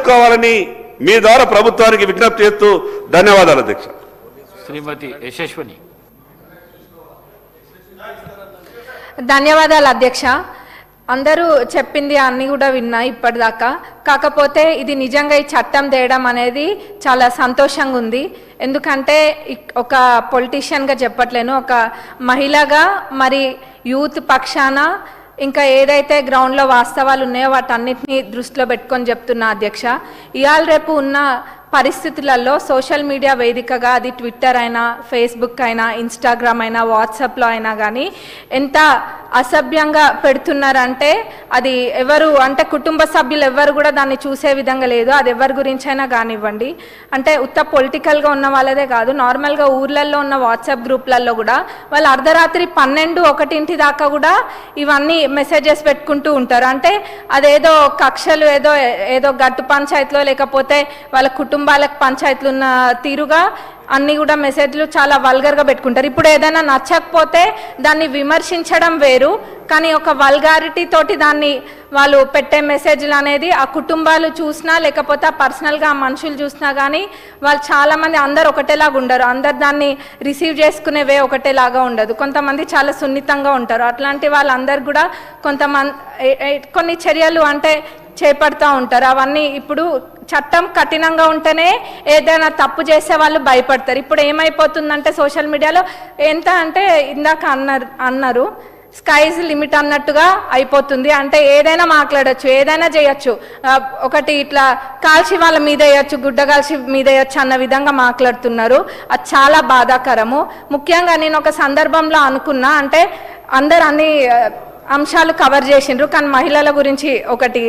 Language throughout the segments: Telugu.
తీసుకోవాలని మీ ద్వారా ప్రభుత్వానికి విజ్ఞప్తి చేస్తూ ధన్యవాదాలు అధ్యక్ష. శ్రీమతి యశస్విని. ధన్యవాదాలు అధ్యక్ష. అందరూ చెప్పింది అన్నీ కూడా విన్నా ఇప్పటిదాకా. కాకపోతే ఇది నిజంగా ఈ చట్టం తేయడం అనేది చాలా సంతోషంగా ఉంది. ఎందుకంటే ఒక పొలిటీషియన్గా చెప్పట్లేను, ఒక మహిళగా మరి యూత్ పక్షాన ఇంకా ఏదైతే గ్రౌండ్లో వాస్తవాలు ఉన్నాయో వాటన్నిటిని దృష్టిలో పెట్టుకొని చెప్తున్నా అధ్యక్ష. ఇవాళ రేపు ఉన్న పరిస్థితులలో సోషల్ మీడియా వేదికగా అది ట్విట్టర్ అయినా, ఫేస్బుక్ అయినా, ఇన్స్టాగ్రామ్ అయినా, వాట్సాప్లో అయినా కానీ ఎంత అసభ్యంగా పెడుతున్నారంటే అది ఎవరు అంటే కుటుంబ సభ్యులు ఎవరు కూడా దాన్ని చూసే విధంగా లేదు. అది ఎవరి గురించి అయినా కానివ్వండి, అంటే ఉత్త పొలిటికల్గా ఉన్న వాళ్ళదే కాదు, నార్మల్గా ఊర్లలో ఉన్న వాట్సాప్ గ్రూప్లలో కూడా వాళ్ళు అర్ధరాత్రి 12-1 దాకా కూడా ఇవన్నీ మెసేజెస్ పెట్టుకుంటూ ఉంటారు. అంటే అదేదో కక్షలు ఏదో గట్టు పంచాయతీలో లేకపోతే వాళ్ళ కుటుంబాలకు పంచాయతీలు ఉన్న తీరుగా అన్నీ కూడా మెసేజ్లు చాలా వల్గర్గా పెట్టుకుంటారు. ఇప్పుడు ఏదైనా నచ్చకపోతే దాన్ని విమర్శించడం వేరు, కానీ ఒక వల్గారిటీ తోటి దాన్ని వాళ్ళు పెట్టే మెసేజ్లు అనేది ఆ కుటుంబాలు చూసినా లేకపోతే పర్సనల్గా ఆ మనుషులు చూసినా కానీ వాళ్ళు చాలామంది అందరు ఒకటేలాగా ఉండరు. అందరు దాన్ని రిసీవ్ చేసుకునే వే ఒకటేలాగా ఉండదు. కొంతమంది చాలా సున్నితంగా ఉంటారు. అట్లాంటి వాళ్ళందరూ కూడా కొన్ని చర్యలు అంటే చేపడుతూ ఉంటారు. అవన్నీ ఇప్పుడు చట్టం కఠినంగా ఉంటేనే ఏదైనా తప్పు చేసే వాళ్ళు భయపడతారు. ఇప్పుడు ఏమైపోతుందంటే సోషల్ మీడియాలో ఎంత అంటే ఇందాక అన్నారు స్కైజ్ లిమిట్ అన్నట్టుగా అయిపోతుంది. అంటే ఏదైనా మాట్లాడచ్చు, ఏదైనా చేయొచ్చు. ఒకటి ఇట్లా కాల్చి వాళ్ళ మీద వేయచ్చు, గుడ్డ కాల్చి మీద వేయచ్చు అన్న విధంగా మాట్లాడుతున్నారు. అది చాలా బాధాకరము. ముఖ్యంగా నేను ఒక సందర్భంలో అనుకున్నా, అంటే అందరు అన్ని అంశాలు కవర్ చేసిండ్రు, కానీ మహిళల గురించి ఒకటి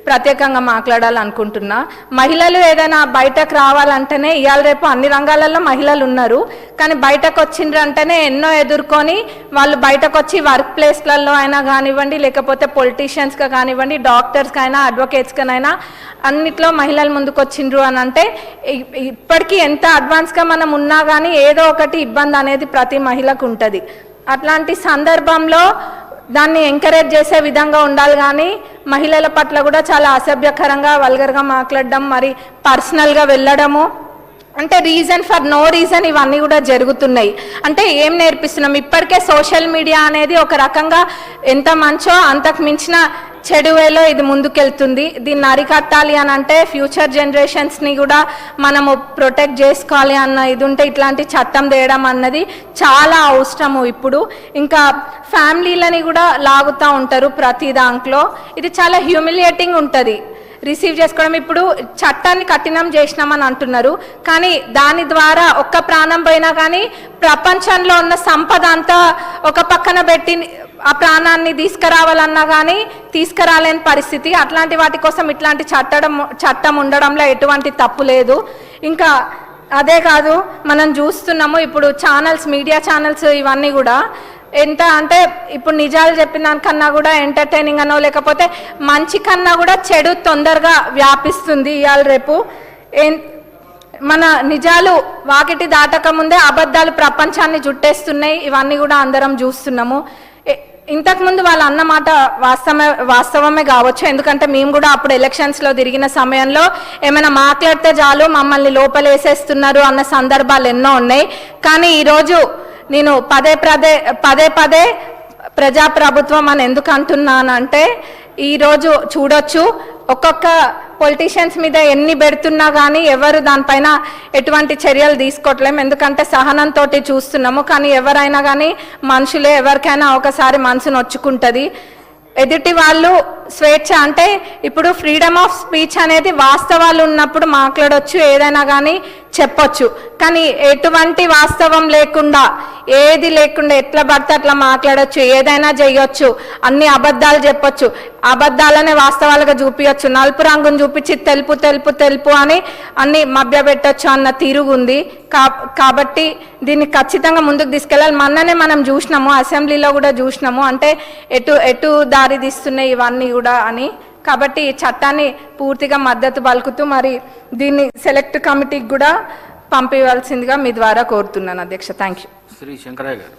ప్రత్యేకంగా మాట్లాడాలనుకుంటున్నా. మహిళలు ఏదైనా బయటకు రావాలంటేనే ఇవాళ రేపు అన్ని రంగాలలో మహిళలు ఉన్నారు, కానీ బయటకు వచ్చిండ్రు అంటేనే ఎన్నో ఎదుర్కొని వాళ్ళు బయటకు వచ్చి వర్క్ ప్లేస్లలో అయినా కానివ్వండి, లేకపోతే పొలిటీషియన్స్గా కానివ్వండి, డాక్టర్స్కి అయినా, అడ్వకేట్స్కైనా అన్నిట్లో మహిళలు ముందుకు వచ్చిండ్రు అని అంటే ఇప్పటికీ ఎంత అడ్వాన్స్గా మనం ఉన్నా కానీ ఏదో ఒకటి ఇబ్బంది అనేది ప్రతి మహిళకు ఉంటుంది. అట్లాంటి సందర్భంలో దాన్ని ఎంకరేజ్ చేసే విధంగా ఉండాలి, కానీ మహిళల పట్ల కూడా చాలా అసభ్యకరంగా వల్గర్గా మాట్లాడడం, మరి పర్సనల్గా వెళ్ళడము, అంటే రీజన్ ఫర్ నో రీజన్ ఇవన్నీ కూడా జరుగుతున్నాయి. అంటే ఏం నేర్పిస్తున్నాం? ఇప్పటికే సోషల్ మీడియా అనేది ఒక రకంగా ఎంత మంచో అంతకు మించిన చెడు వేలో ఇది ముందుకెళ్తుంది. దీన్ని అరికట్టాలి అని అంటే ఫ్యూచర్ జనరేషన్స్ని కూడా మనము ప్రొటెక్ట్ చేసుకోవాలి అన్న ఇది ఉంటే ఇట్లాంటి చట్టం తేయడం అన్నది చాలా అవసరము. ఇప్పుడు ఇంకా ఫ్యామిలీలని కూడా లాగుతూ ఉంటారు ప్రతి దాంట్లో. ఇది చాలా హ్యూమిలియేటింగ్ ఉంటుంది రిసీవ్ చేసుకోవడం. ఇప్పుడు చట్టాన్ని కఠినం చేసినామని అంటున్నారు, కానీ దాని ద్వారా ఒక్క ప్రాణం పోయినా కానీ ప్రపంచంలో ఉన్న సంపద అంతా ఒక పక్కన పెట్టి ఆ ప్రాణాన్ని తీసుకురావాలన్నా కానీ తీసుకురాలేని పరిస్థితి. అట్లాంటి వాటి కోసం ఇట్లాంటి చట్టం ఉండడంలో ఎటువంటి తప్పు లేదు. ఇంకా అదే కాదు, మనం చూస్తున్నాము ఇప్పుడు ఛానల్స్, మీడియా ఛానల్స్ ఇవన్నీ కూడా ఎంత అంటే ఇప్పుడు నిజాలు చెప్పిన దానికన్నా కూడా ఎంటర్టైనింగ్ అనో లేకపోతే మంచి కన్నా కూడా చెడు తొందరగా వ్యాపిస్తుంది. ఇవాళ రేపు మన నిజాలు వాకిటి దాటక ముందే అబద్ధాలు ప్రపంచాన్ని జుట్టేస్తున్నాయి. ఇవన్నీ కూడా అందరం చూస్తున్నాము. ఇంతకుముందు వాళ్ళు అన్నమాట వాస్తవమే కావచ్చు, ఎందుకంటే మేము కూడా అప్పుడు ఎలక్షన్స్లో తిరిగిన సమయంలో ఏమైనా మాట్లాడితే చాలు మమ్మల్ని లోపలేసేస్తున్నారు అన్న సందర్భాలు ఎన్నో ఉన్నాయి. కానీ ఈరోజు నేను పదే ప్రజాప్రభుత్వం అని ఎందుకు అంటున్నానంటే ఈరోజు చూడొచ్చు ఒక్కొక్క పొలిటీషియన్స్ మీద ఎన్ని పెడుతున్నా కానీ ఎవరు దానిపైన ఎటువంటి చర్యలు తీసుకోవట్లేము. ఎందుకంటే సహనంతో చూస్తున్నాము, కానీ ఎవరైనా కానీ మనుషులే, ఎవరికైనా ఒకసారి మనసు నొచ్చుకుంటుంది. ఎదుటి వాళ్ళు స్వేచ్ఛ అంటే ఇప్పుడు ఫ్రీడమ్ ఆఫ్ స్పీచ్ అనేది వాస్తవాలు ఉన్నప్పుడు మాట్లాడొచ్చు, ఏదైనా కానీ చెప్పొచ్చు. కానీ ఎటువంటి వాస్తవం లేకుండా ఏది లేకుండా ఎట్లా పడితే అట్లా మాట్లాడొచ్చు, ఏదైనా చేయొచ్చు, అన్ని అబద్ధాలు చెప్పొచ్చు, అబద్ధాలనే వాస్తవాలుగా చూపించచ్చు, నలుపు రంగును చూపించి తెలుపు తెలుపు తెలుపు అని అన్ని మభ్యపెట్టచ్చు అన్న తిరుగుంది. కాబట్టి దీన్ని ఖచ్చితంగా ముందుకు తీసుకెళ్ళాలి. మొన్ననే మనం చూసినాము, అసెంబ్లీలో కూడా చూసినాము, అంటే ఎటు దారి తీస్తున్నాయి ఇవన్నీ కూడా అని. కాబట్టి ఈ చట్టాన్ని పూర్తిగా మద్దతు పలుకుతూ మరి దీన్ని సెలెక్ట్ కమిటీకి కూడా పంపించాల్సిందిగా మీ ద్వారా కోరుతున్నాను అధ్యక్ష. Thank you. శ్రీ శంకరయ్య గారు.